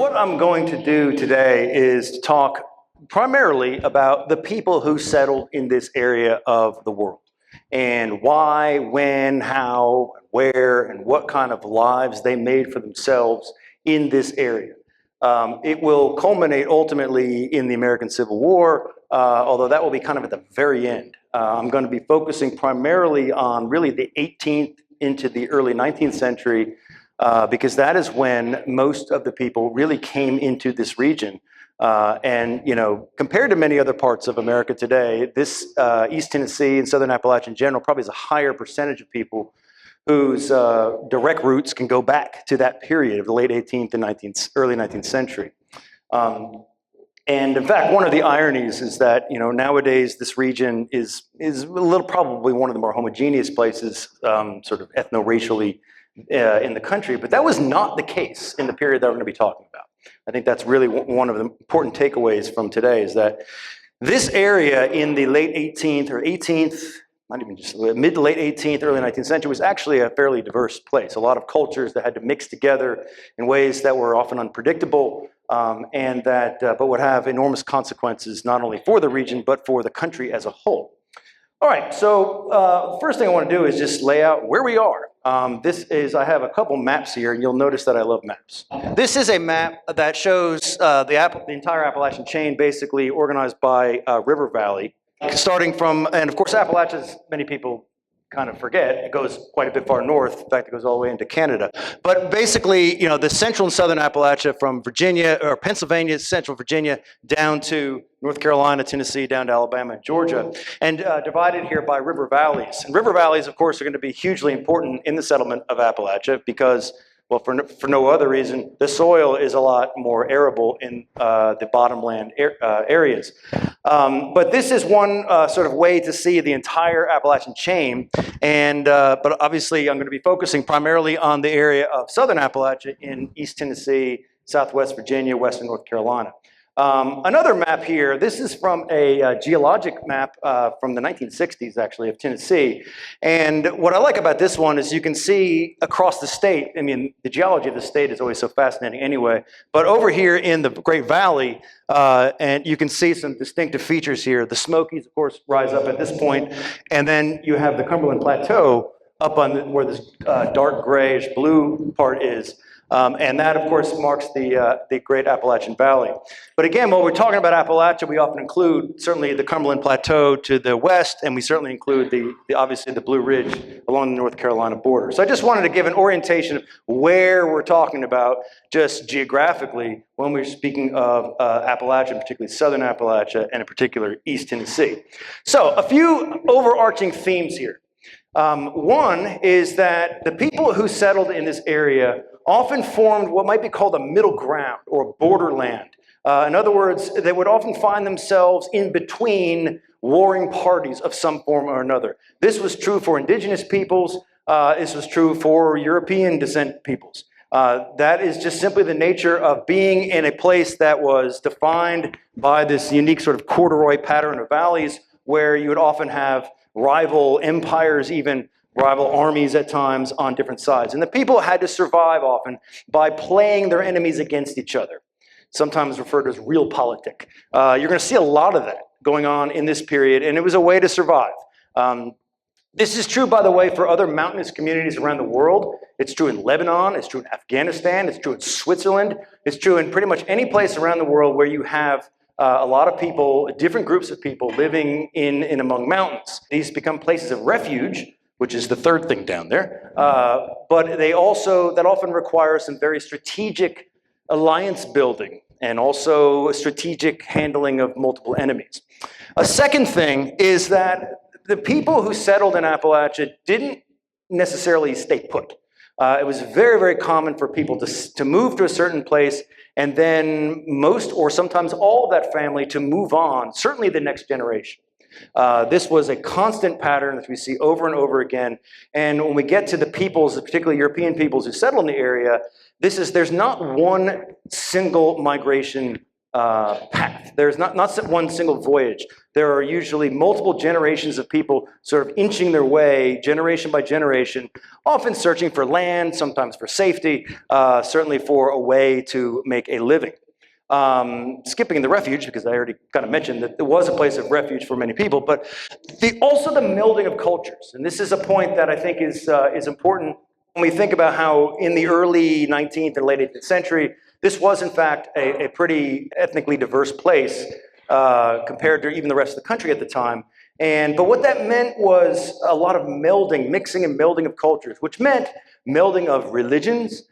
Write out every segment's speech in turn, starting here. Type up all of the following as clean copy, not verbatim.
what I'm going to do today is to talk primarily about the people who settled in this area of the world and why, when, how, where, and what kind of lives they made for themselves in this area. It will culminate ultimately in the American Civil War, although that will be kind of at the very end. I'm going to be focusing primarily on really the 18th into the early 19th century, because that is when most of the people really came into this region. And, you know, compared to many other parts of America today, this East Tennessee and Southern Appalachia in general probably has a higher percentage of people whose direct roots can go back to that period of the late 18th and early 19th century. And in fact, one of the ironies is that, you know, nowadays this region is probably one of the more homogeneous places, sort of ethno-racially in the country, but that was not the case in the period that we're going to be talking about. I think that's really one of the important takeaways from today, is that this area in the late 18th or 18th, not even just mid to late 18th, early 19th century, was actually a fairly diverse place. A lot of cultures that had to mix together in ways that were often unpredictable, and that but would have enormous consequences not only for the region but for the country as a whole. All right, so the first thing I want to do is just lay out where we are. I have a couple maps here, and you'll notice that I love maps. This is a map that shows the entire Appalachian chain, basically organized by river valley, starting from, and of course Appalachia, as many people kind of forget, it goes quite a bit far north. In fact, it goes all the way into Canada. But basically, you know, the central and southern Appalachia from Virginia, or Pennsylvania, central Virginia, down to North Carolina, Tennessee, down to Alabama and Georgia, and divided here by river valleys. And river valleys, of course, are going to be hugely important in the settlement of Appalachia because, well, for no other reason, the soil is a lot more arable in the bottomland areas. But this is one sort of way to see the entire Appalachian chain, and but obviously I'm going to be focusing primarily on the area of southern Appalachia in East Tennessee, Southwest Virginia, Western North Carolina. Another map here, this is from a geologic map from the 1960s, actually, of Tennessee. And what I like about this one is you can see across the state, I mean, the geology of the state is always so fascinating anyway, but over here in the Great Valley, and you can see some distinctive features here. The Smokies, of course, rise up at this point, and then you have the Cumberland Plateau up on where this dark grayish blue part is. And that, of course, marks the Great Appalachian Valley. But again, when we're talking about Appalachia, we often include certainly the Cumberland Plateau to the west, and we certainly include obviously the Blue Ridge along the North Carolina border. So I just wanted to give an orientation of where we're talking about just geographically when we're speaking of Appalachia, particularly southern Appalachia, and in particular East Tennessee. So a few overarching themes here. One is that the people who settled in this area often formed what might be called a middle ground or borderland. In other words, they would often find themselves in between warring parties of some form or another. This was true for indigenous peoples. This was true for European descent peoples. That is just simply the nature of being in a place that was defined by this unique sort of corduroy pattern of valleys, where you would often have rival empires, even rival armies at times on different sides. And the people had to survive often by playing their enemies against each other, sometimes referred to as realpolitik. You're going to see a lot of that going on in this period, and it was a way to survive. This is true, by the way, for other mountainous communities around the world. It's true in Lebanon, it's true in Afghanistan, it's true in Switzerland, it's true in pretty much any place around the world where you have a lot of people, different groups of people living in among mountains. These become places of refuge, which is the third thing down there. But that often requires some very strategic alliance building and also a strategic handling of multiple enemies. A second thing is that the people who settled in Appalachia didn't necessarily stay put. It was very, very common for people to move to a certain place and then most or sometimes all of that family to move on, certainly the next generation. This was a constant pattern that we see over and over again. And when we get to the peoples, particularly European peoples who settle in the area, there's not one single migration path. There's not one single voyage. There are usually multiple generations of people sort of inching their way, generation by generation, often searching for land, sometimes for safety, certainly for a way to make a living. Skipping the refuge, because I already kind of mentioned that it was a place of refuge for many people, but also the melding of cultures. And this is a point that I think is important when we think about how in the early 19th and late 18th century, this was in fact a pretty ethnically diverse place compared to even the rest of the country at the time. But what that meant was a lot of melding, mixing and melding of cultures, which meant melding of religions,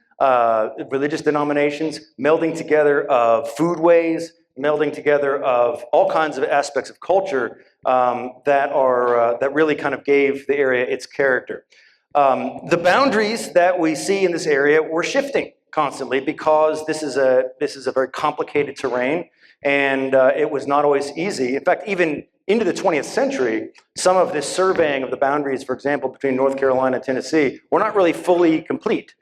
religious denominations, melding together of foodways, melding together of all kinds of aspects of culture that really kind of gave the area its character. The boundaries that we see in this area were shifting constantly because this is a very complicated terrain, and it was not always easy. In fact, even into the 20th century, some of this surveying of the boundaries, for example, between North Carolina and Tennessee, were not really fully complete.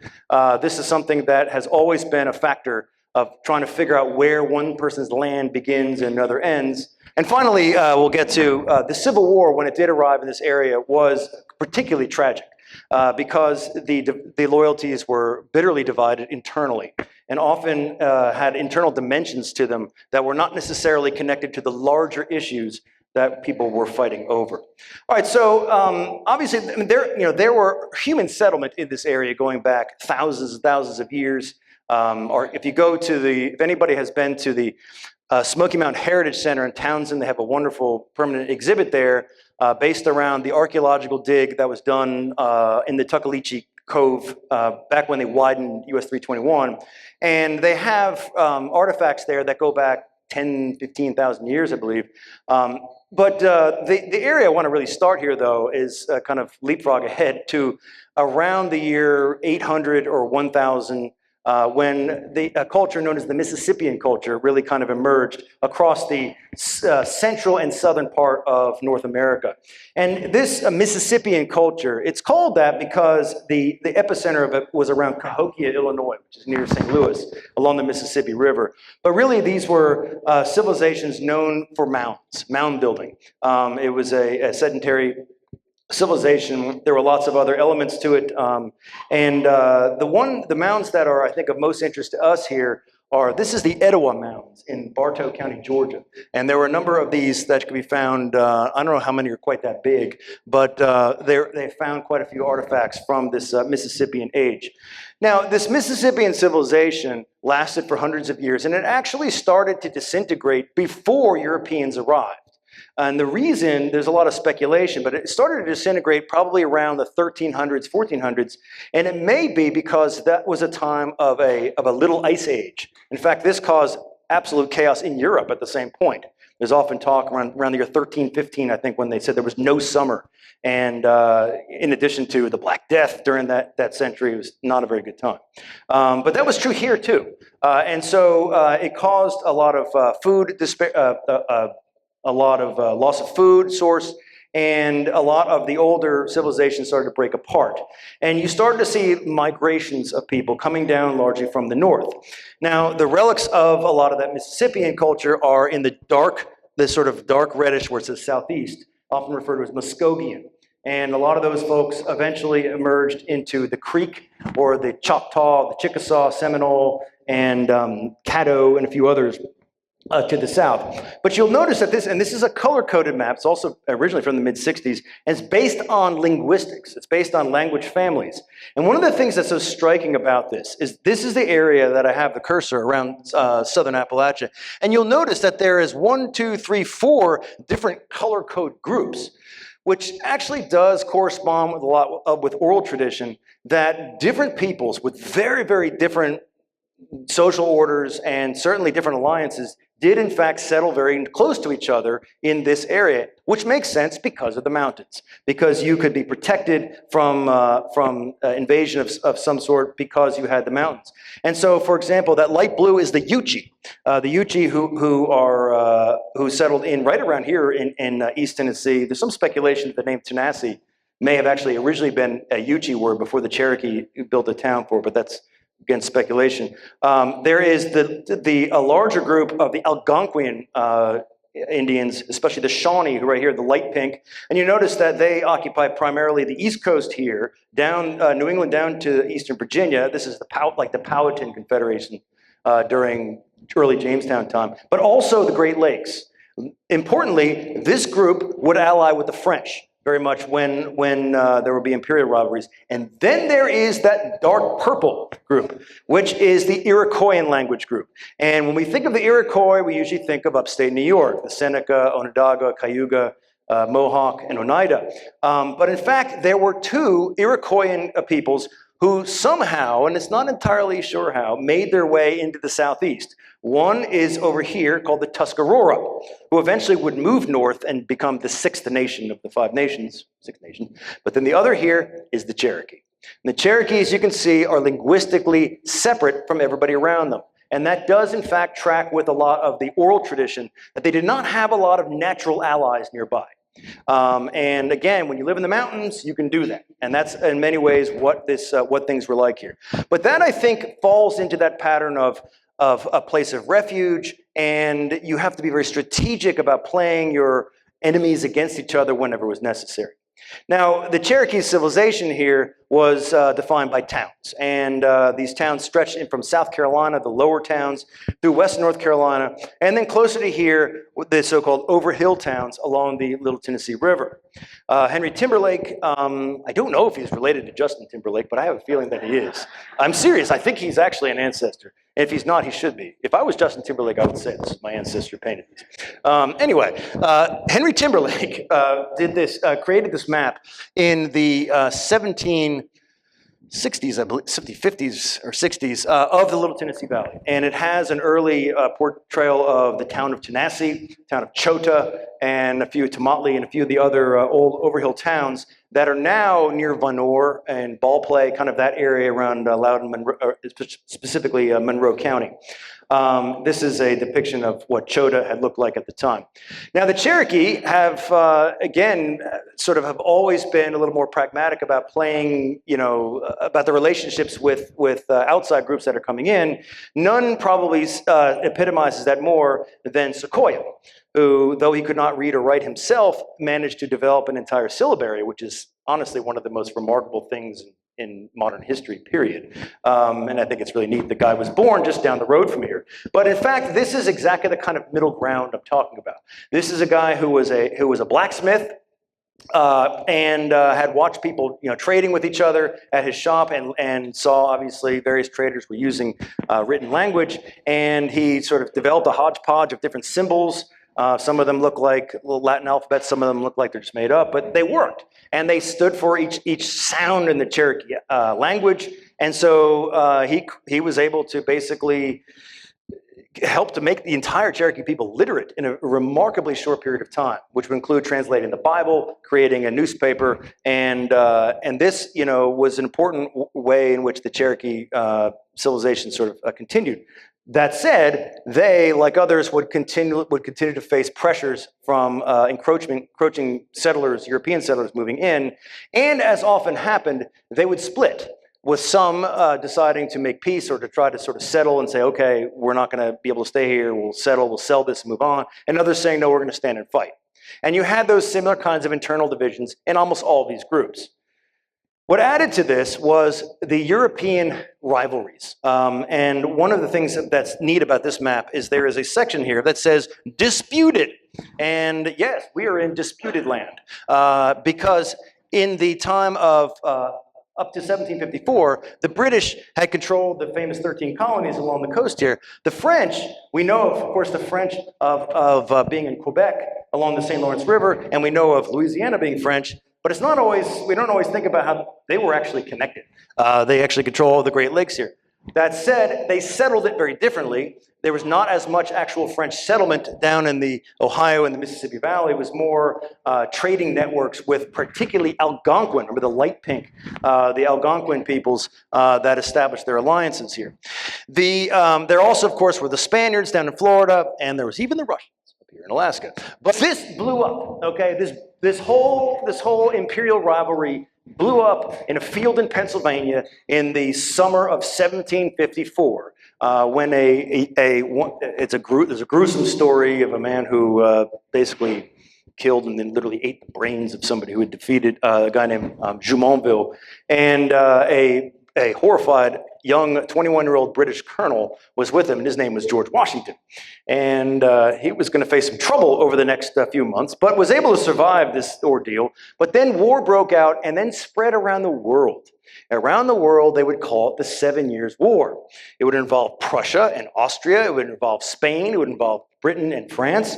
This is something that has always been a factor of trying to figure out where one person's land begins and another ends. And finally, we'll get to the Civil War, when it did arrive in this area, was particularly tragic because the loyalties were bitterly divided internally, and often had internal dimensions to them that were not necessarily connected to the larger issues that people were fighting over. All right, so obviously, I mean, there were human settlement in this area going back thousands and thousands of years. Or if you go to if anybody has been to the Smoky Mountain Heritage Center in Townsend, they have a wonderful permanent exhibit there based around the archaeological dig that was done in the Tuckaleechee Cove back when they widened US 321. And they have artifacts there that go back 10, 15,000 years, I believe. But the area I want to really start here, though, is kind of leapfrog ahead to around the year 800 or 1000, when the culture known as the Mississippian culture really kind of emerged across the central and southern part of North America. And this Mississippian culture, it's called that because the epicenter of it was around Cahokia, Illinois, which is near St. Louis, along the Mississippi River. But really, these were civilizations known for mounds, mound building. It was a sedentary civilization. There were lots of other elements to it. The mounds that are, I think, of most interest to us here this is the Edwa Mounds in Bartow County, Georgia. And there were a number of these that could be found. I don't know how many are quite that big, but they found quite a few artifacts from this Mississippian age. Now, this Mississippian civilization lasted for hundreds of years, and it actually started to disintegrate before Europeans arrived. And the reason, there's a lot of speculation, but it started to disintegrate probably around the 1300s, 1400s, and it may be because that was a time of a little ice age. In fact, this caused absolute chaos in Europe at the same point. There's often talk around the year 1315, I think, when they said there was no summer. And in addition to the Black Death during that century, it was not a very good time. But that was true here, too. And so it caused a lot of a lot of loss of food source, and a lot of the older civilizations started to break apart. And you started to see migrations of people coming down largely from the north. Now, the relics of a lot of that Mississippian culture are in the sort of dark reddish where it says southeast, often referred to as Muskogean. And a lot of those folks eventually emerged into the Creek or the Choctaw, the Chickasaw, Seminole, and Caddo, and a few others to the south. But you'll notice that this is a color-coded map. It's also originally from the mid-60s, and it's based on linguistics. It's based on language families. And one of the things that's so striking about this is the area that I have the cursor around Southern Appalachia. And you'll notice that there is 1, 2, 3, 4 different color code groups, which actually does correspond with a lot with oral tradition, that different peoples with very, very different social orders and certainly different alliances did in fact settle very close to each other in this area, which makes sense because of the mountains, because you could be protected from invasion of some sort because you had the mountains. And so, for example, that light blue is the Yuchi. The Yuchi who settled right around here in East Tennessee. There's some speculation that the name Tanasi may have actually originally been a Yuchi word before the Cherokee built a town for it, but that's again, speculation. There is a larger group of the Algonquian Indians, especially the Shawnee, who are right here, the light pink. And you notice that they occupy primarily the East Coast here, down New England down to Eastern Virginia. This is the Powhatan Confederation during early Jamestown time, but also the Great Lakes. Importantly, this group would ally with the French very much when there would be imperial rivalries. And then there is that dark purple group, which is the Iroquoian language group. And when we think of the Iroquois, we usually think of upstate New York, the Seneca, Onondaga, Cayuga, Mohawk, and Oneida. But in fact, there were two Iroquoian peoples who somehow, and it's not entirely sure how, made their way into the Southeast. One is over here called the Tuscarora, who eventually would move north and become the sixth nation of the five nations, sixth nation. But then the other here is the Cherokee. And the Cherokee, as you can see, are linguistically separate from everybody around them. And that does, in fact, track with a lot of the oral tradition, that they did not have a lot of natural allies nearby. And again, when you live in the mountains, you can do that. And that's in many ways what things were like here. But that, I think, falls into that pattern of a place of refuge, and you have to be very strategic about playing your enemies against each other whenever it was necessary. Now, the Cherokee civilization here was defined by towns, and these towns stretched in from South Carolina, the lower towns, through western North Carolina, and then closer to here, the so-called overhill towns along the Little Tennessee River. Henry Timberlake, I don't know if he's related to Justin Timberlake, but I have a feeling that he is. I'm serious. I think he's actually an ancestor. If he's not, he should be. If I was Justin Timberlake, I would say this. My ancestor painted these. Anyway, Henry Timberlake created this map in the 1760s, I believe, 50s or 60s, of the Little Tennessee Valley. And it has an early portrayal of the town of Tanasi, town of Chota, and a few Tomotley, and a few of the other old overhill towns that are now near Vonore and Ballplay, kind of that area around Loudoun, Monroe, specifically Monroe County. This is a depiction of what Chota had looked like at the time. Now, the Cherokee have, again, sort of have always been a little more pragmatic about playing, about the relationships with outside groups that are coming in. None probably epitomizes that more than Sequoyah, who, though he could not read or write himself, managed to develop an entire syllabary, which is honestly one of the most remarkable things in modern history, period. And I think it's really neat. The guy was born just down the road from here. But in fact, this is exactly the kind of middle ground I'm talking about. This is a guy who was a blacksmith, and had watched people trading with each other at his shop, and saw obviously various traders were using written language, and he sort of developed a hodgepodge of different symbols. Some of them look like Latin alphabets, some of them look like they're just made up, but they worked. And they stood for each sound in the Cherokee language. And so he was able to basically help to make the entire Cherokee people literate in a remarkably short period of time, which would include translating the Bible, creating a newspaper, and this was an important way in which the Cherokee civilization sort of continued. That said, they, like others, would continue to face pressures from encroaching settlers, European settlers moving in, and as often happened, they would split, with some deciding to make peace or to try to sort of settle and say, okay, we're not going to be able to stay here, we'll settle, we'll sell this and move on, and others saying, no, we're going to stand and fight. And you had those similar kinds of internal divisions in almost all these groups. What added to this was the European rivalries. And one of the things that's neat about this map is there is a section here that says disputed. And yes, we are in disputed land, because in the time of up to 1754, the British had controlled the famous 13 colonies along the coast here. The French, we know of course, the French of being in Quebec along the St. Lawrence River, and we know of Louisiana being French. But it's not always, we don't always think about how they were actually connected. They actually control the Great Lakes here. That said, they settled it very differently. There was not as much actual French settlement down in the Ohio and the Mississippi Valley. It was more trading networks with particularly Algonquin, remember the light pink, the Algonquin peoples that established their alliances here. There also, of course, were the Spaniards down in Florida, and there was even the Russians up here in Alaska. But this blew up, okay? This whole imperial rivalry blew up in a field in Pennsylvania in the summer of 1754. When there's a gruesome story of a man who basically killed and then literally ate the brains of somebody who had defeated a guy named Jumonville, and a horrified young 21-year-old British colonel was with him, and his name was George Washington. And he was going to face some trouble over the next few months, but was able to survive this ordeal. But then war broke out and then spread around the world. Around the world, they would call it the 7 Years' War. It would involve Prussia and Austria. It would involve Spain. It would involve Britain and France.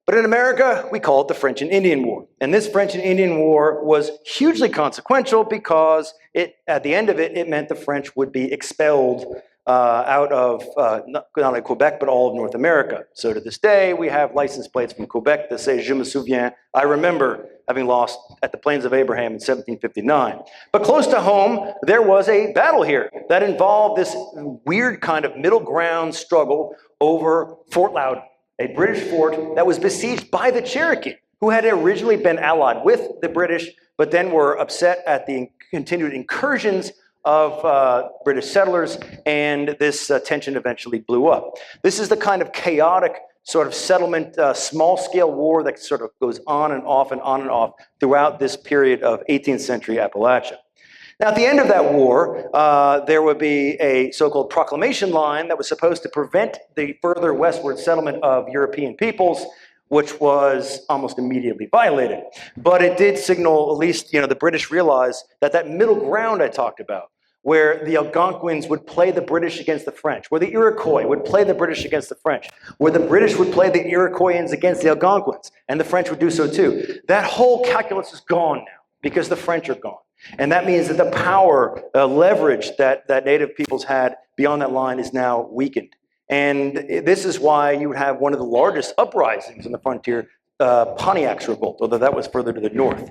But in America, we call it the French and Indian War. And this French and Indian War was hugely consequential because at the end of it, it meant the French would be expelled out of not only Quebec, but all of North America. So to this day, we have license plates from Quebec that say, Je me souviens, I remember having lost at the Plains of Abraham in 1759. But close to home, there was a battle here that involved this weird kind of middle ground struggle over Fort Loudon, a British fort that was besieged by the Cherokee, who had originally been allied with the British, but then were upset at the continued incursions of British settlers, and this tension eventually blew up. This is the kind of chaotic sort of settlement, small-scale war that sort of goes on and off and on and off throughout this period of 18th century Appalachia. Now, at the end of that war, there would be a so-called Proclamation Line that was supposed to prevent the further westward settlement of European peoples, which was almost immediately violated. But it did signal, at least, the British realized that that middle ground I talked about, where the Algonquins would play the British against the French, where the Iroquois would play the British against the French, where the British would play the Iroquoians against the Algonquins, and the French would do so too. That whole calculus is gone now because the French are gone. And that means that the power, leverage that native peoples had beyond that line is now weakened. And this is why you would have one of the largest uprisings in the frontier, Pontiac's Revolt, although that was further to the north.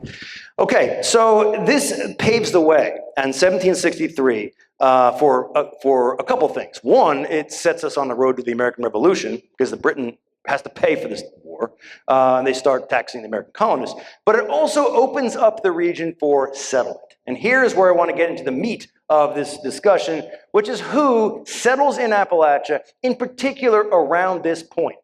Okay, so this paves the way in 1763 for a couple things. One, it sets us on the road to the American Revolution, because Britain has to pay for this war, and they start taxing the American colonists. But it also opens up the region for settlement. And here's where I want to get into the meat of this discussion, which is who settles in Appalachia, in particular around this point.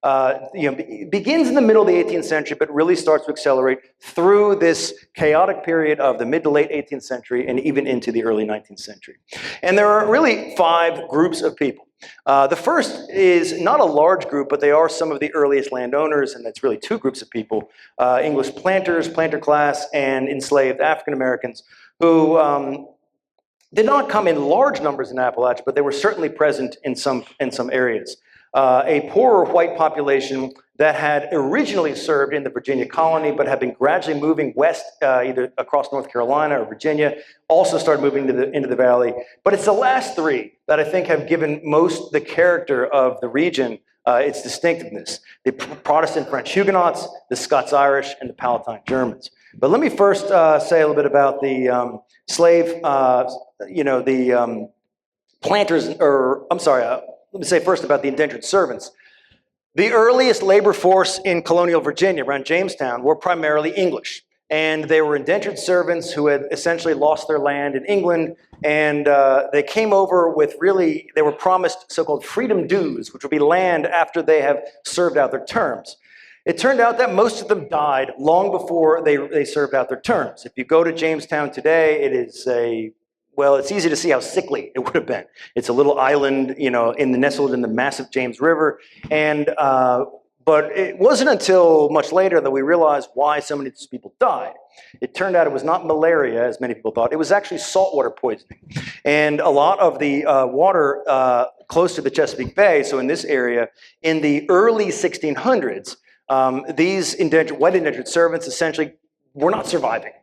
It begins in the middle of the 18th century, but really starts to accelerate through this chaotic period of the mid to late 18th century and even into the early 19th century. And there are really 5 groups of people. The first is not a large group, but they are some of the earliest landowners, and that's really 2 groups of people, English planters, planter class, and enslaved African Americans who did not come in large numbers in Appalachia, but they were certainly present in some areas. A poorer white population that had originally served in the Virginia colony, but had been gradually moving west, either across North Carolina or Virginia, also started moving into the valley. But it's the last 3 that I think have given most the character of the region its distinctiveness: the Protestant French Huguenots, the Scots-Irish, and the Palatinate Germans. But let me first say a little bit about the planters, let me say first about the indentured servants. The earliest labor force in colonial Virginia, around Jamestown, were primarily English. And they were indentured servants who had essentially lost their land in England. And they came over with they were promised so-called freedom dues, which would be land after they have served out their terms. It turned out that most of them died long before they served out their terms. If you go to Jamestown today, it is it's easy to see how sickly it would have been. It's a little island, nestled in the massive James River, but it wasn't until much later that we realized why so many of these people died. It turned out it was not malaria, as many people thought. It was actually saltwater poisoning, and a lot of the water close to the Chesapeake Bay, so in this area, in the early 1600s, these white indentured servants essentially were not surviving.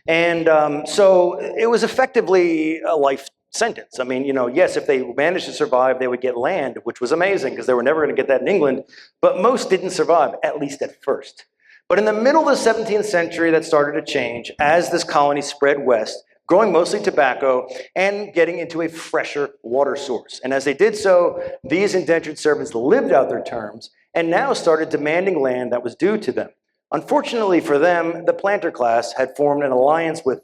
And so it was effectively a life sentence. I mean, yes, if they managed to survive, they would get land, which was amazing because they were never going to get that in England. But most didn't survive, at least at first. But in the middle of the 17th century, that started to change as this colony spread west, growing mostly tobacco and getting into a fresher water source. And as they did so, these indentured servants lived out their terms and now started demanding land that was due to them. Unfortunately for them, the planter class had formed an alliance with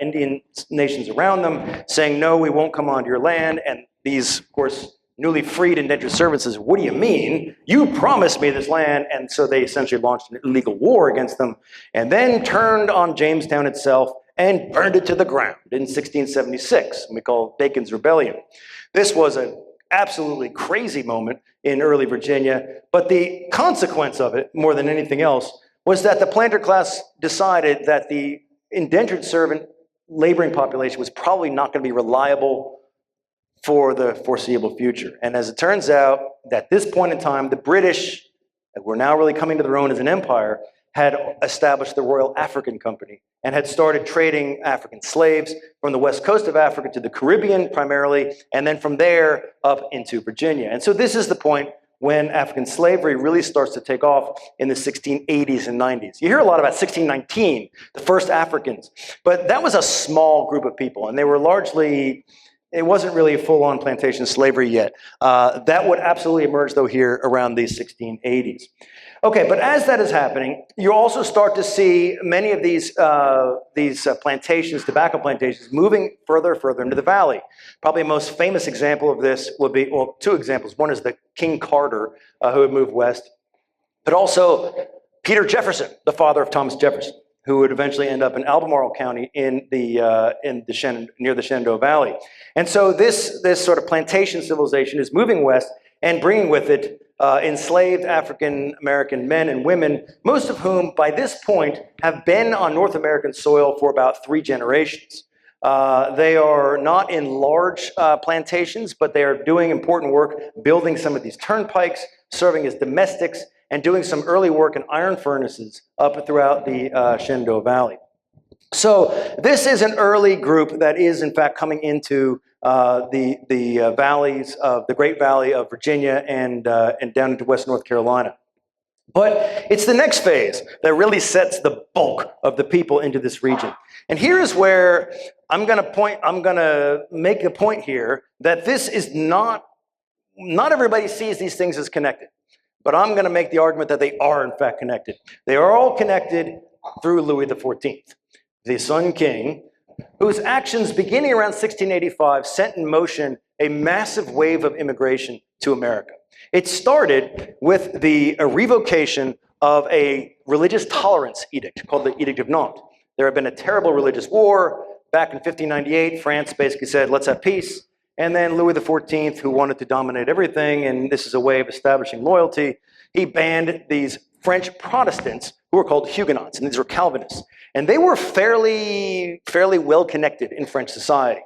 Indian nations around them, saying, no, we won't come onto your land. And these, of course, newly freed indentured servants says, what do you mean? You promised me this land. And so they essentially launched an illegal war against them and then turned on Jamestown itself and burned it to the ground in 1676, we call Bacon's Rebellion. This was an absolutely crazy moment in early Virginia, but the consequence of it, more than anything else, was that the planter class decided that the indentured servant laboring population was probably not going to be reliable for the foreseeable future. And as it turns out, at this point in time, the British, that were now really coming to their own as an empire, had established the Royal African Company and had started trading African slaves from the west coast of Africa to the Caribbean primarily, and then from there up into Virginia. And so this is the point when African slavery really starts to take off in the 1680s and 90s. You hear a lot about 1619, the first Africans, but that was a small group of people, and they were largely, it wasn't really a full-on plantation slavery yet. That would absolutely emerge, though, here around the 1680s. Okay, but as that is happening, you also start to see many of these plantations, tobacco plantations, moving further and further into the valley. Probably the most famous example of this would be, well, two examples. One is the King Carter, who had moved west, but also Peter Jefferson, the father of Thomas Jefferson, who would eventually end up in Albemarle County near the Shenandoah Valley. And so this sort of plantation civilization is moving west and bringing with it enslaved African-American men and women, most of whom by this point have been on North American soil for about 3 generations. They are not in large plantations, but they are doing important work, building some of these turnpikes, serving as domestics, and doing some early work in iron furnaces up throughout the Shenandoah Valley. So this is an early group that is, in fact, coming into the valleys of the Great Valley of Virginia and down into West North Carolina. But it's the next phase that really sets the bulk of the people into this region. And here is where I'm going to make a point here that this is not everybody sees these things as connected. But I'm going to make the argument that they are, in fact, connected. They are all connected through Louis XIV, the Sun King, whose actions beginning around 1685 set in motion a massive wave of immigration to America. It started with the revocation of a religious tolerance edict called the Edict of Nantes. There had been a terrible religious war. Back in 1598, France basically said, let's have peace. And then Louis XIV, who wanted to dominate everything, and this is a way of establishing loyalty, he banned these French Protestants who were called Huguenots, and these were Calvinists. And they were fairly well connected in French society.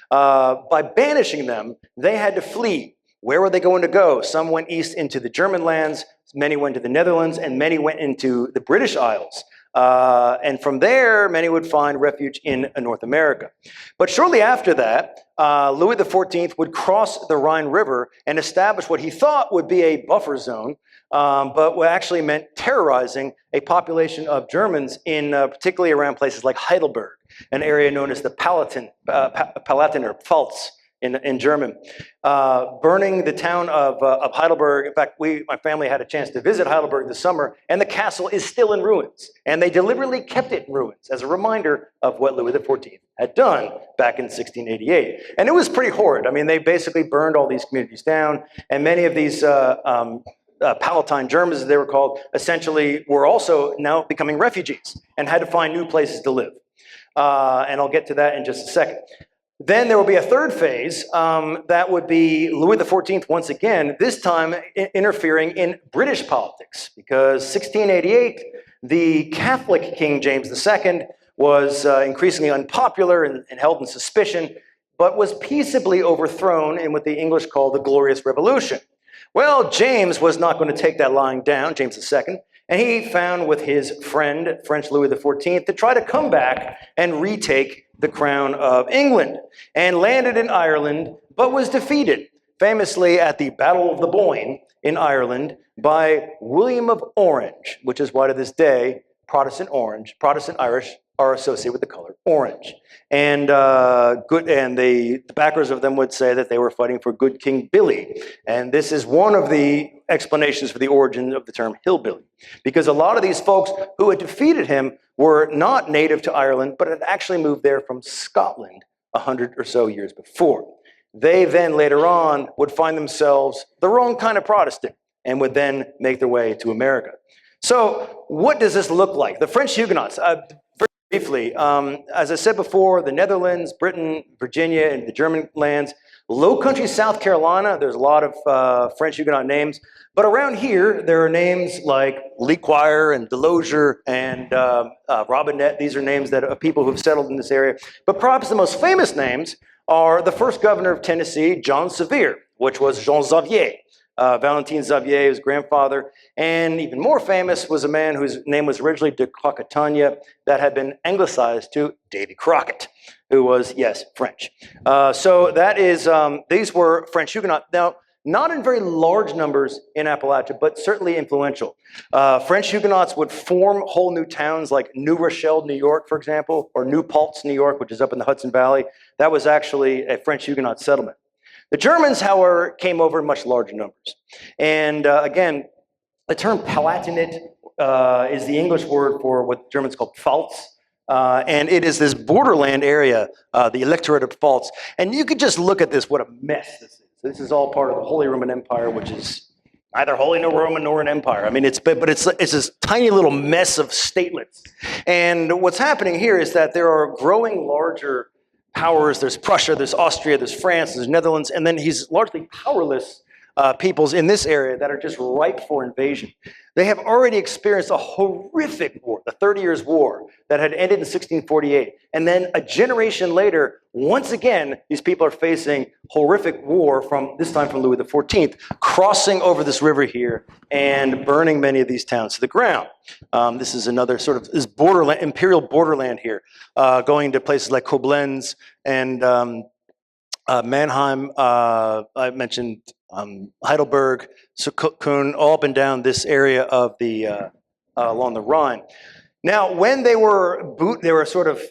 By banishing them, they had to flee. Where were they going to go? Some went east into the German lands, many went to the Netherlands, and many went into the British Isles. And from there, many would find refuge in North America. But shortly after that, Louis XIV would cross the Rhine River and establish what he thought would be a buffer zone, but what actually meant terrorizing a population of Germans particularly around places like Heidelberg, an area known as the Palatinate or Pfalz in German, burning the town of Heidelberg. In fact, my family had a chance to visit Heidelberg this summer, and the castle is still in ruins. And they deliberately kept it in ruins as a reminder of what Louis XIV had done back in 1688. And it was pretty horrid. I mean, they basically burned all these communities down, and many of these Palatine Germans, as they were called, essentially were also now becoming refugees and had to find new places to live. And I'll get to that in just a second. Then there will be a third phase that would be Louis XIV once again, this time interfering in British politics, because 1688, the Catholic King James II was increasingly unpopular and held in suspicion, but was peaceably overthrown in what the English call the Glorious Revolution. Well, James was not going to take that lying down, James II, and he found with his friend, French Louis XIV, to try to come back and retake the crown of England, and landed in Ireland, but was defeated, famously at the Battle of the Boyne in Ireland, by William of Orange, which is why to this day, Protestant Irish are associated with the color orange. And the backers of them would say that they were fighting for good King Billy. And this is one of the explanations for the origin of the term hillbilly, because a lot of these folks who had defeated him were not native to Ireland, but had actually moved there from Scotland 100 or so years before. They then later on would find themselves the wrong kind of Protestant and would then make their way to America. So what does this look like? The French Huguenots, very briefly, as I said before, the Netherlands, Britain, Virginia, and the German lands, Low Country, South Carolina, there's a lot of French Huguenot names, but around here, there are names like Lequire and Delosier and Robinette. These are names that of people who've settled in this area. But perhaps the most famous names are the first governor of Tennessee, John Sevier, which was Jean Xavier. Valentine Xavier, his grandfather, and even more famous was a man whose name was originally de Croquetania that had been anglicized to Davy Crockett, who was, yes, French. So that is, these were French Huguenots. Now, not in very large numbers in Appalachia, but certainly influential. French Huguenots would form whole new towns like New Rochelle, New York, for example, or New Paltz, New York, which is up in the Hudson Valley. That was actually a French Huguenot settlement. The Germans, however, came over in much larger numbers. And again, the term Palatinate is the English word for what the Germans call Pfalz. And it is this borderland area, the electorate of Pfalz. And you could just look at this, what a mess this is. This is all part of the Holy Roman Empire, which is neither Holy nor Roman nor an empire. I mean, it's this tiny little mess of statelets. And what's happening here is that there are growing larger powers. There's Prussia, there's Austria, there's France, there's Netherlands, and then he's largely powerless peoples in this area that are just ripe for invasion. They have already experienced a horrific war, the 30 Years' War, that had ended in 1648. And then a generation later, once again, these people are facing horrific war this time from Louis XIV, crossing over this river here and burning many of these towns to the ground. This is another sort of this borderland, imperial borderland here, going to places like Koblenz and Mannheim. I mentioned Heidelberg, Kuhn, all up and down this area of the along the Rhine. Now, when they were sort of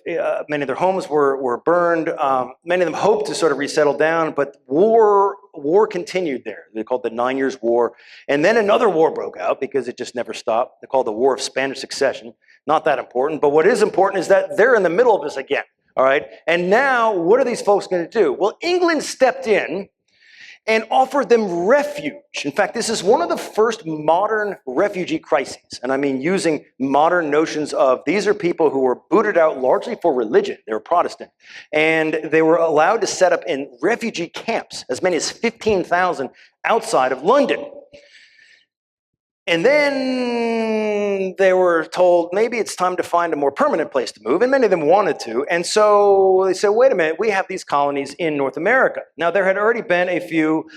many of their homes were burned. Many of them hoped to sort of resettle down, but war continued there. They called the 9 Years' War, and then another war broke out because it just never stopped. They called the War of Spanish Succession. Not that important, but what is important is that they're in the middle of this again. All right, and now what are these folks going to do? Well, England stepped in and offered them refuge. In fact, this is one of the first modern refugee crises. And I mean using modern notions of these are people who were booted out largely for religion. They were Protestant. And they were allowed to set up in refugee camps, as many as 15,000 outside of London. And then they were told maybe it's time to find a more permanent place to move, and many of them wanted to. And so they said, wait a minute, we have these colonies in North America. Now, there had already been a few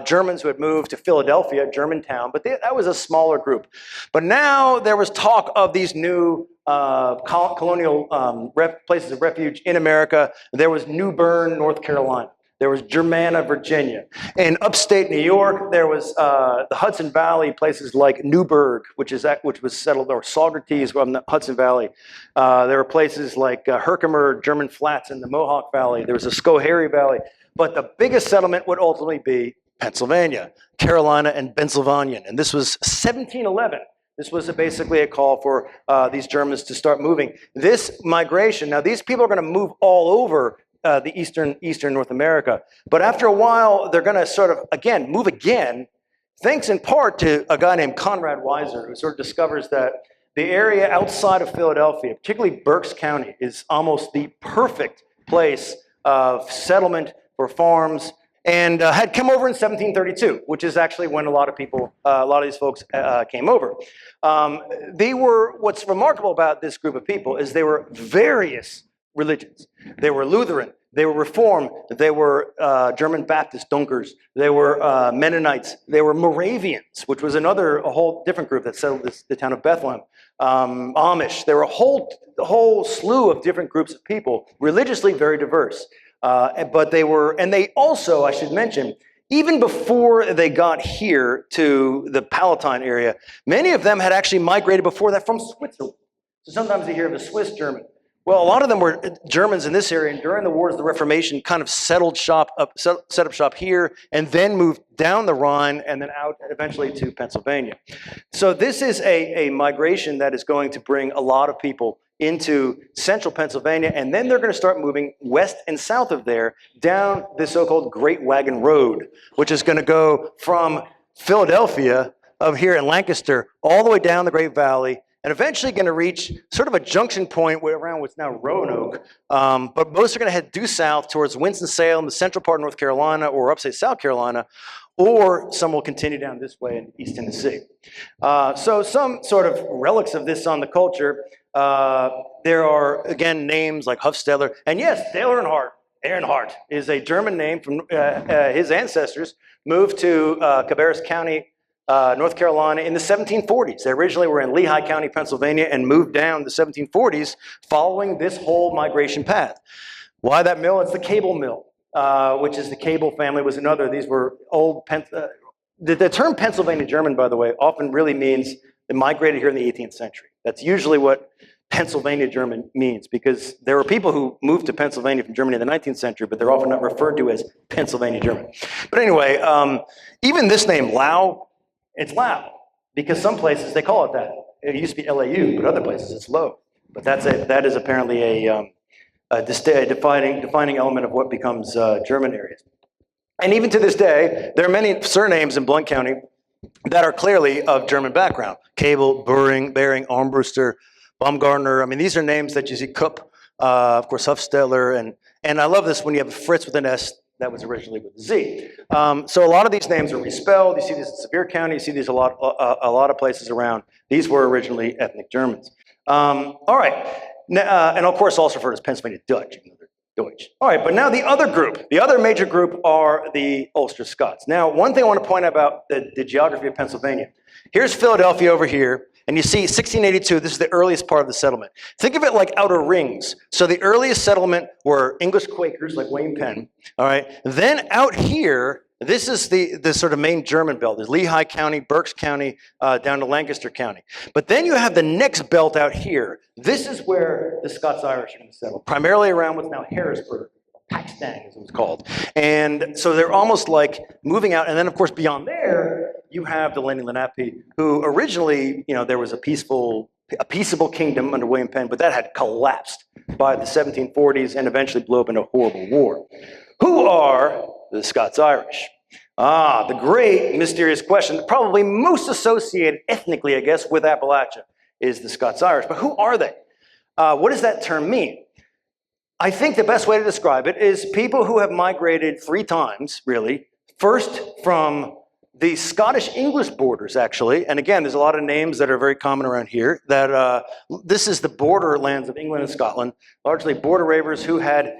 Germans who had moved to Philadelphia, Germantown, but that was a smaller group. But now there was talk of these new colonial places of refuge in America. There was New Bern, North Carolina. There was Germanna, Virginia. In upstate New York, there was the Hudson Valley, places like Newburgh, which was settled, or Saugerties from the Hudson Valley. There were places like Herkimer, German Flats in the Mohawk Valley. There was the Schoharie Valley. But the biggest settlement would ultimately be Pennsylvania, Carolina, and Pennsylvania. And this was 1711. This was basically a call for these Germans to start moving. This migration, now these people are going to move all over the eastern North America. But after a while, they're going to sort of, move again, thanks in part to a guy named Conrad Weiser, who sort of discovers that the area outside of Philadelphia, particularly Berks County, is almost the perfect place of settlement for farms, and had come over in 1732, which is actually when a lot of these folks came over. What's remarkable about this group of people is they were various religions. They were Lutheran, they were Reformed, they were German Baptist Dunkers, they were Mennonites, they were Moravians, which was a whole different group that settled the town of Bethlehem, Amish. There were a whole slew of different groups of people, religiously very diverse. But they also, I should mention, even before they got here to the Palatinate area, many of them had actually migrated before that from Switzerland. So sometimes you hear of a Swiss German. Well, a lot of them were Germans in this area, and during the Wars of the Reformation kind of set up shop here, and then moved down the Rhine and then out eventually to Pennsylvania. So this is a migration that is going to bring a lot of people into central Pennsylvania, and then they're going to start moving west and south of there down the so-called Great Wagon Road, which is going to go from Philadelphia up here in Lancaster all the way down the Great Valley, and eventually going to reach sort of a junction point around what's now Roanoke. But most are going to head due south towards Winston-Salem, the central part of North Carolina, or upstate South Carolina, or some will continue down this way in East Tennessee. So some sort of relics of this on the culture. There are, again, names like Hufsteller. And yes, Dale Earnhardt is a German name from his ancestors moved to Cabarrus County, North Carolina in the 1740s. They originally were in Lehigh County, Pennsylvania, and moved down the 1740s following this whole migration path. Why that mill? It's the Cable Mill, which is the Cable family was another. These were old, the term Pennsylvania German, by the way, often really means they migrated here in the 18th century. That's usually what Pennsylvania German means, because there were people who moved to Pennsylvania from Germany in the 19th century, but they're often not referred to as Pennsylvania German. But anyway, even this name, Lau, it's Lau, because some places they call it that. It used to be LAU, but other places it's Low. But that is apparently a defining element of what becomes German areas. And even to this day, there are many surnames in Blount County that are clearly of German background. Cable, Bering, Armbruster, Baumgartner. I mean, these are names that you see. Kupp, of course, Hufsteller, and I love this when you have Fritz with an S. That was originally with a Z. So a lot of these names are respelled. You see these in Sevier County. You see these a lot of places around. These were originally ethnic Germans. All right, now, and of course also referred as Pennsylvania Dutch. Deutsch. All right, but now the other group, the other major group are the Ulster Scots. Now, one thing I want to point out about the geography of Pennsylvania. Here's Philadelphia over here, and you see 1682, this is the earliest part of the settlement. Think of it like outer rings. So the earliest settlement were English Quakers like William Penn, all right? Then out here, this is the sort of main German belt. There's Lehigh County, Berks County, down to Lancaster County. But then you have the next belt out here. This is where the Scots-Irish are going to settle, primarily around what's now Harrisburg, Pakistan as it was called. And so they're almost like moving out. And then, of course, beyond there, you have the Lenni Lenape, who originally, there was a peaceable kingdom under William Penn, but that had collapsed by the 1740s and eventually blew up in a horrible war. Who are the Scots-Irish? The great mysterious question, probably most associated ethnically, I guess, with Appalachia, is the Scots-Irish. But who are they? What does that term mean? I think the best way to describe it is people who have migrated 3 times, really. First from the Scottish-English borders, actually. And again, there's a lot of names that are very common around here. That this is the borderlands of England and Scotland, largely border ravers who had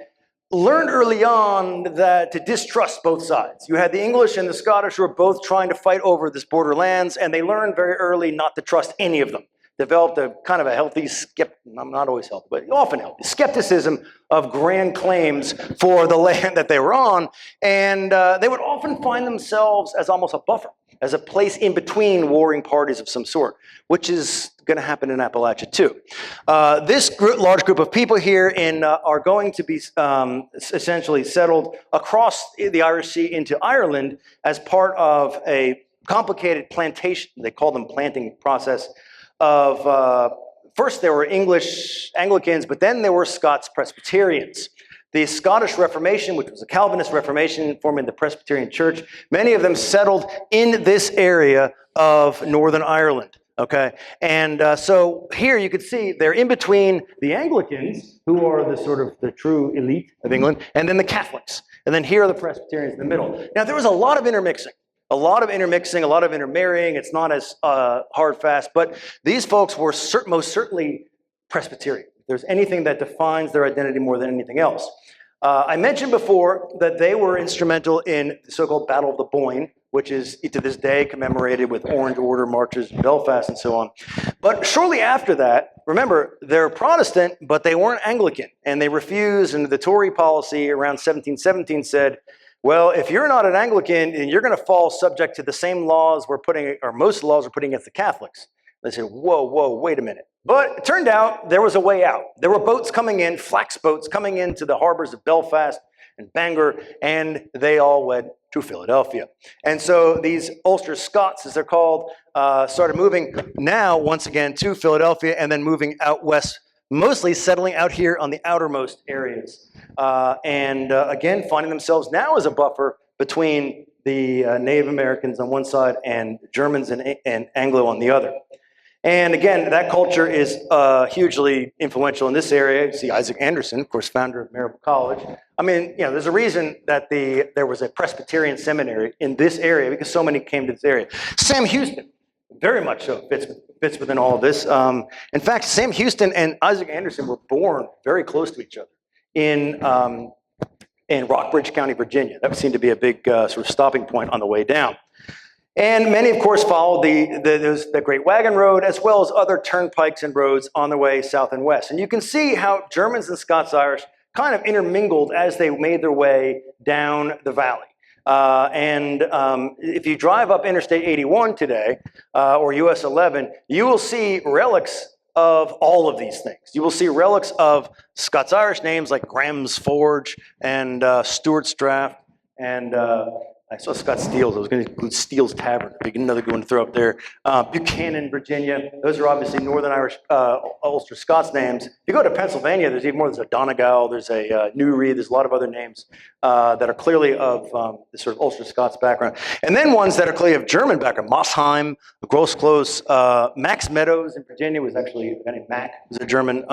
learned early on to distrust both sides. You had the English and the Scottish who were both trying to fight over this borderlands, and they learned very early not to trust any of them. Developed a kind of a healthy, not always healthy, but often healthy, skepticism of grand claims for the land that they were on, and they would often find themselves as almost a buffer, as a place in between warring parties of some sort, which is going to happen in Appalachia too. This large group of people here are going to be essentially settled across the Irish Sea into Ireland as part of a complicated plantation, they call them planting process, of first there were English Anglicans, but then there were Scots Presbyterians. The Scottish Reformation, which was a Calvinist Reformation forming the Presbyterian Church, many of them settled in this area of Northern Ireland. Okay, and so here you can see they're in between the Anglicans, who are the sort of the true elite of England, and then the Catholics. And then here are the Presbyterians in the middle. Now there was a lot of intermixing. A lot of intermarrying. It's not as hard, fast, but these folks were most certainly Presbyterian. If there's anything that defines their identity more than anything else. I mentioned before that they were instrumental in the so-called Battle of the Boyne, which is to this day commemorated with Orange Order marches in Belfast and so on. But shortly after that, remember, they're Protestant, but they weren't Anglican, and they refused, and the Tory policy around 1717 said, well, if you're not an Anglican, then you're going to fall subject to the same laws most laws we're putting against the Catholics. They said, whoa, wait a minute. But it turned out there was a way out. There were boats coming in, flax boats coming into the harbors of Belfast and Bangor, and they all went to Philadelphia. And so these Ulster Scots, as they're called, started moving now, once again, to Philadelphia and then moving out west, mostly settling out here on the outermost areas. Again, finding themselves now as a buffer between the Native Americans on one side and Germans and Anglo on the other. And again, that culture is hugely influential in this area. You see Isaac Anderson, of course, founder of Maryville College. I mean, you know, there's a reason that there was a Presbyterian seminary in this area because so many came to this area. Sam Houston, very much so, fits within all of this. In fact, Sam Houston and Isaac Anderson were born very close to each other in Rockbridge County, Virginia. That seemed to be a big sort of stopping point on the way down. And many, of course, followed the Great Wagon Road, as well as other turnpikes and roads on their way south and west. And you can see how Germans and Scots-Irish kind of intermingled as they made their way down the valley. If you drive up Interstate 81 today, or US 11, you will see relics of all of these things. You will see relics of Scots-Irish names like Graham's Forge and Stewart's Draft and I saw Scott Steele's. I was going to include Steele's Tavern. Another good one to throw up there. Buchanan, Virginia. Those are obviously Northern Irish Ulster Scots names. If you go to Pennsylvania, there's even more. There's a Donegal. There's a Newry. There's a lot of other names that are clearly of the sort of Ulster Scots background. And then ones that are clearly of German background. Mossheim, Grossclose, Max Meadows in Virginia was actually a guy named Mac, was a German.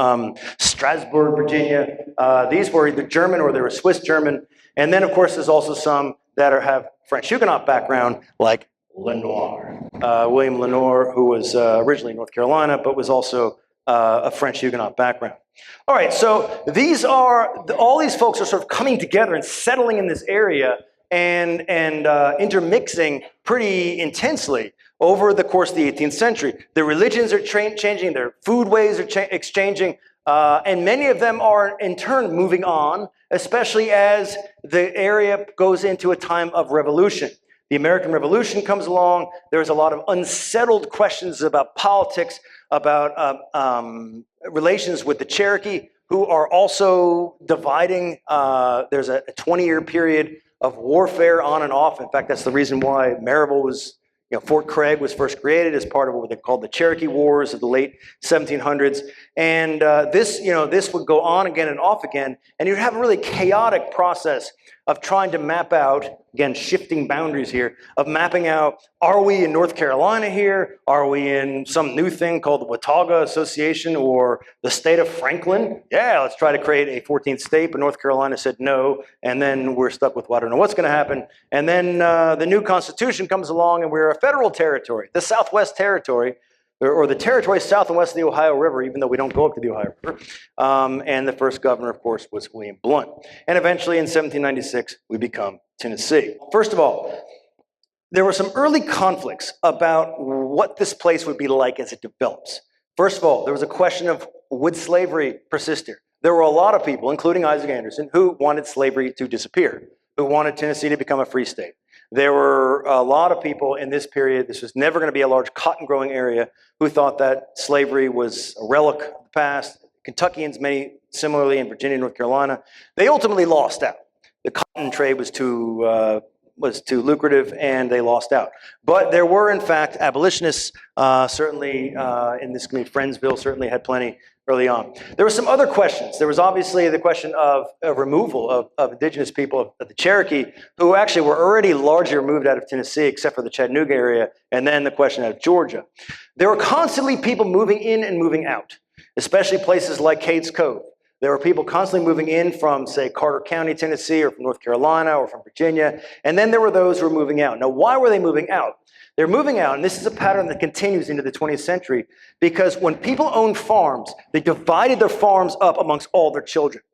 Strasbourg, Virginia. These were either German or they were Swiss German. And then, of course, there's also some that have French Huguenot background, like Lenoir. William Lenoir, who was originally in North Carolina, but was also a French Huguenot background. All right, so all these folks are sort of coming together and settling in this area and intermixing pretty intensely over the course of the 18th century. Their religions are changing, their foodways are exchanging, and many of them are in turn moving on, especially as the area goes into a time of revolution. The American Revolution comes along. There's a lot of unsettled questions about politics, about relations with the Cherokee, who are also dividing. There's a 20-year period of warfare on and off. In fact, that's the reason why Maryville was, Fort Craig was first created as part of what they called the Cherokee Wars of the late 1700s. And this would go on again and off again. And you'd have a really chaotic process of trying to map out, again, shifting boundaries here, of mapping out, are we in North Carolina here? Are we in some new thing called the Watauga Association or the state of Franklin? Yeah, let's try to create a 14th state, but North Carolina said no, and then we're stuck with, well, I don't know what's going to happen. And then the new Constitution comes along, and we're a federal territory, the Southwest Territory, or the territory south and west of the Ohio River, even though we don't go up to the Ohio River. And the first governor, of course, was William Blount. And eventually, in 1796, we become Tennessee. First of all, there were some early conflicts about what this place would be like as it develops. First of all, there was a question of would slavery persist here? There were a lot of people, including Isaac Anderson, who wanted slavery to disappear, who wanted Tennessee to become a free state. There were a lot of people in this period, this was never going to be a large cotton growing area, who thought that slavery was a relic of the past. Kentuckians, many similarly in Virginia and North Carolina, they ultimately lost out. The cotton trade was too lucrative, and they lost out. But there were, in fact, abolitionists, certainly in this community. Friendsville certainly had plenty early on. There were some other questions. There was obviously the question of removal of indigenous people of the Cherokee, who actually were already largely removed out of Tennessee, except for the Chattanooga area, and then the question out of Georgia. There were constantly people moving in and moving out, especially places like Cades Cove. There were people constantly moving in from, say, Carter County, Tennessee, or from North Carolina, or from Virginia. And then there were those who were moving out. Now, why were they moving out? They're moving out, and this is a pattern that continues into the 20th century, because when people owned farms, they divided their farms up amongst all their children.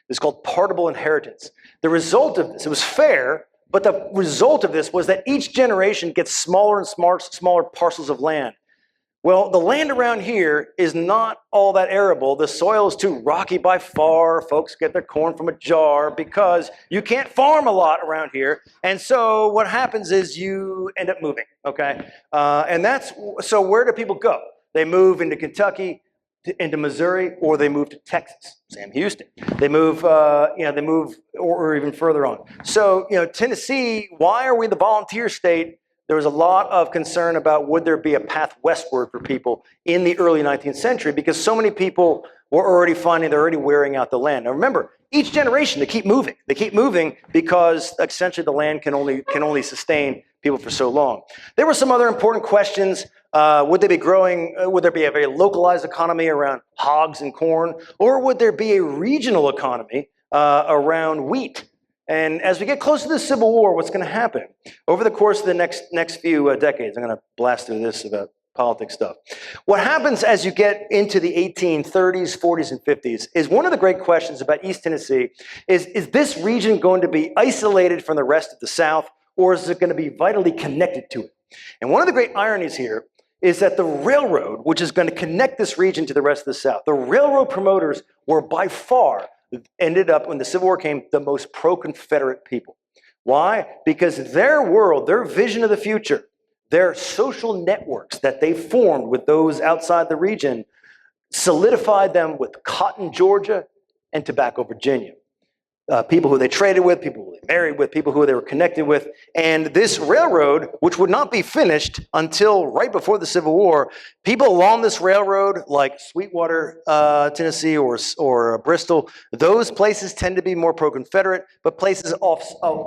It's called partible inheritance. The result of this, it was fair, but the result of this was that each generation gets smaller and smaller parcels of land. Well, the land around here is not all that arable. The soil is too rocky by far. Folks get their corn from a jar because you can't farm a lot around here. And so what happens is you end up moving, okay? So where do people go? They move into Kentucky, into Missouri, or they move to Texas. Sam Houston. They move, they move, or even further on. So, Tennessee. Why are we the volunteer state? There was a lot of concern about would there be a path westward for people in the early 19th century, because so many people were already finding they're already wearing out the land. Now remember, each generation they keep moving. They keep moving because essentially the land can only sustain people for so long. There were some other important questions. Would they be growing? Would there be a very localized economy around hogs and corn, or would there be a regional economy around wheat? And as we get closer to the Civil War, what's going to happen over the course of the next few decades? I'm going to blast through this about politics stuff. What happens as you get into the 1830s, 40s, and 50s is one of the great questions about East Tennessee is this region going to be isolated from the rest of the South, or is it going to be vitally connected to it? And one of the great ironies here is that the railroad, which is going to connect this region to the rest of the South, the railroad promoters were by far ended up, when the Civil War came, the most pro-Confederate people. Why? Because their world, their vision of the future, their social networks that they formed with those outside the region solidified them with cotton Georgia and tobacco Virginia. People who they traded with, people who they married with, people who they were connected with. And this railroad, which would not be finished until right before the Civil War, people along this railroad, like Sweetwater, Tennessee, or Bristol, those places tend to be more pro-Confederate, but places off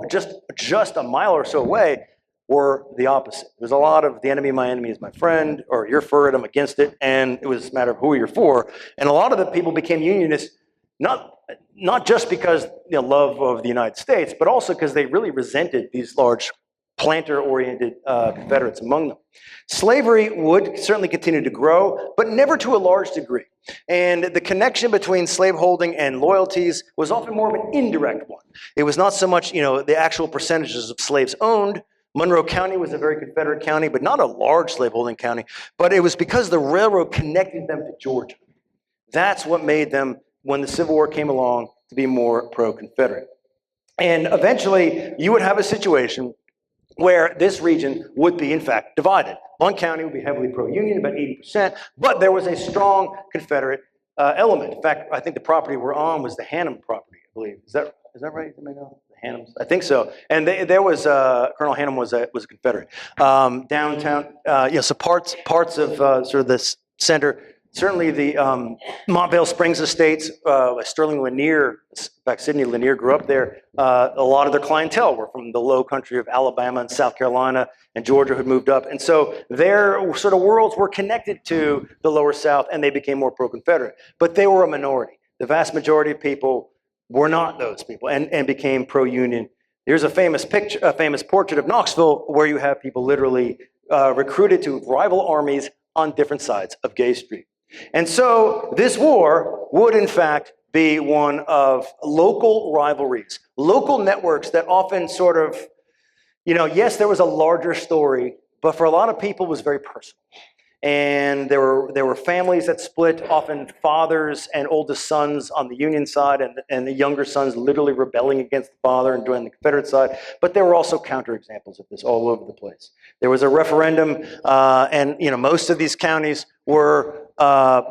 just a mile or so away were the opposite. There's a lot of the enemy of my enemy is my friend, or you're for it, I'm against it, and it was a matter of who you're for. And a lot of the people became Unionists, not just because love of the United States, but also because they really resented these large planter-oriented Confederates among them. Slavery would certainly continue to grow, but never to a large degree. And the connection between slaveholding and loyalties was often more of an indirect one. It was not so much, the actual percentages of slaves owned. Monroe County was a very Confederate county, but not a large slaveholding county. But it was because the railroad connected them to Georgia. That's what made them, when the Civil War came along, to be more pro-Confederate. And eventually, you would have a situation where this region would be, in fact, divided. Blount County would be heavily pro-Union, about 80%, but there was a strong Confederate element. In fact, I think the property we're on was the Hannum property, I believe. Is that right? The Hannums? I think so. And there was, Colonel Hannum was a Confederate. Downtown, so parts of sort of this center. Certainly the Montvale Springs Estates, Sterling Lanier, in fact, Sidney Lanier grew up there. A lot of their clientele were from the low country of Alabama and South Carolina and Georgia who had moved up. And so their sort of worlds were connected to the lower South, and they became more pro-Confederate. But they were a minority. The vast majority of people were not those people and became pro-Union. Here's a famous picture, a famous portrait of Knoxville, where you have people literally recruited to rival armies on different sides of Gay Street. And so this war would, in fact, be one of local rivalries, local networks that often sort of, yes, there was a larger story, but for a lot of people it was very personal. And there were families that split, often fathers and oldest sons on the Union side, and the younger sons literally rebelling against the father and joining the Confederate side. But there were also counterexamples of this all over the place. There was a referendum, and most of these counties were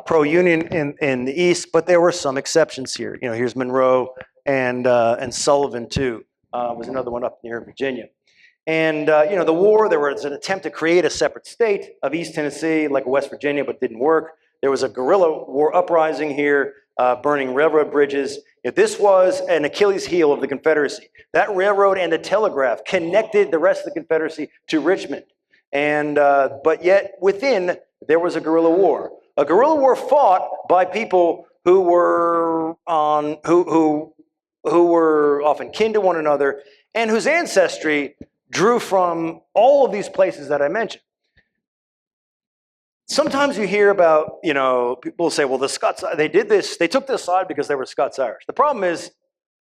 pro-Union in the East, but there were some exceptions here. Here's Monroe and Sullivan too. Was another one up near Virginia. And, the war, there was an attempt to create a separate state of East Tennessee, like West Virginia, but didn't work. There was a guerrilla war uprising here, burning railroad bridges. This was an Achilles heel of the Confederacy. That railroad and the telegraph connected the rest of the Confederacy to Richmond. And, but yet within, there was a guerrilla war fought by people who were who were often kin to one another, and whose ancestry drew from all of these places that I mentioned. Sometimes you hear about, people say, well, the Scots, they did this, they took this side because they were Scots-Irish. The problem is,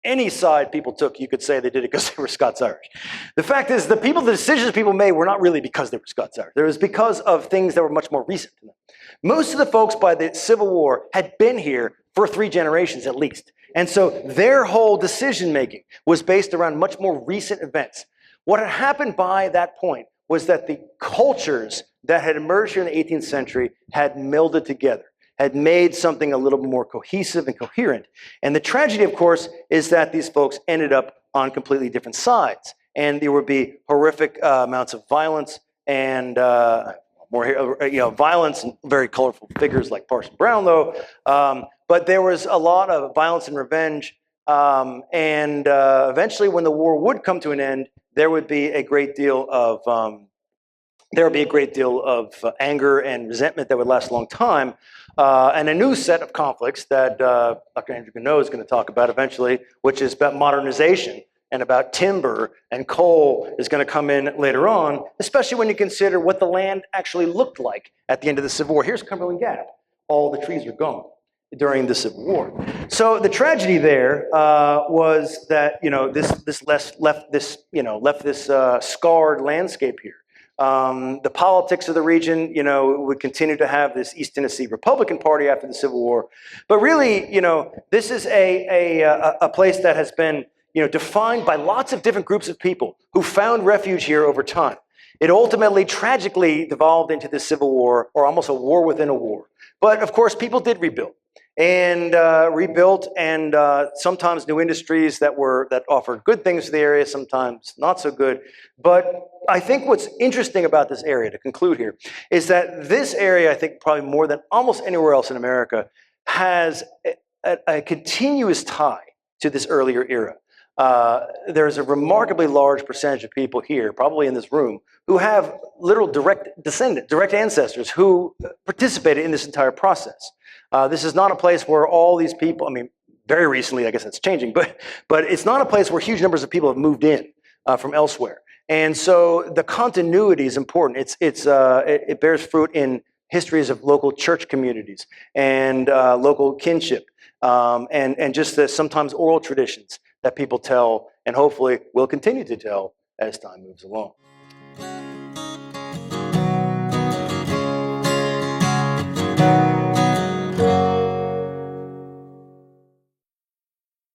any side people took, you could say they did it because they were Scots-Irish. The fact is, the decisions people made were not really because they were Scots-Irish. It was because of things that were much more recent to them. Most of the folks by the Civil War had been here for 3 generations at least. And so their whole decision-making was based around much more recent events. What had happened by that point was that the cultures that had emerged here in the 18th century had melded together, had made something a little more cohesive and coherent. And the tragedy, of course, is that these folks ended up on completely different sides. And there would be horrific amounts of violence and violence and very colorful figures like Parson Brownlow. But there was a lot of violence and revenge. Eventually, when the war would come to an end, there would be a great deal of anger and resentment that would last a long time, and a new set of conflicts that Dr. Andrew Gannot is going to talk about eventually, which is about modernization and about timber and coal is going to come in later on, especially when you consider what the land actually looked like at the end of the Civil War. Here's Cumberland Gap. All the trees are gone during the Civil War. So the tragedy there was that this left this scarred landscape here. The politics of the region, would continue to have this East Tennessee Republican Party after the Civil War, but really, this is a place that has been defined by lots of different groups of people who found refuge here over time. It ultimately, tragically, devolved into the Civil War, or almost a war within a war. But of course, people did rebuild. And rebuilt, and sometimes new industries that offered good things to the area, sometimes not so good. But I think what's interesting about this area, to conclude here, is that this area, I think probably more than almost anywhere else in America, has a continuous tie to this earlier era. There's a remarkably large percentage of people here, probably in this room, who have literal direct ancestors who participated in this entire process. This is not a place where all these people, very recently, I guess that's changing, but it's not a place where huge numbers of people have moved in from elsewhere. And so the continuity is important. It bears fruit in histories of local church communities and local kinship, and just the sometimes oral traditions that people tell and hopefully will continue to tell as time moves along.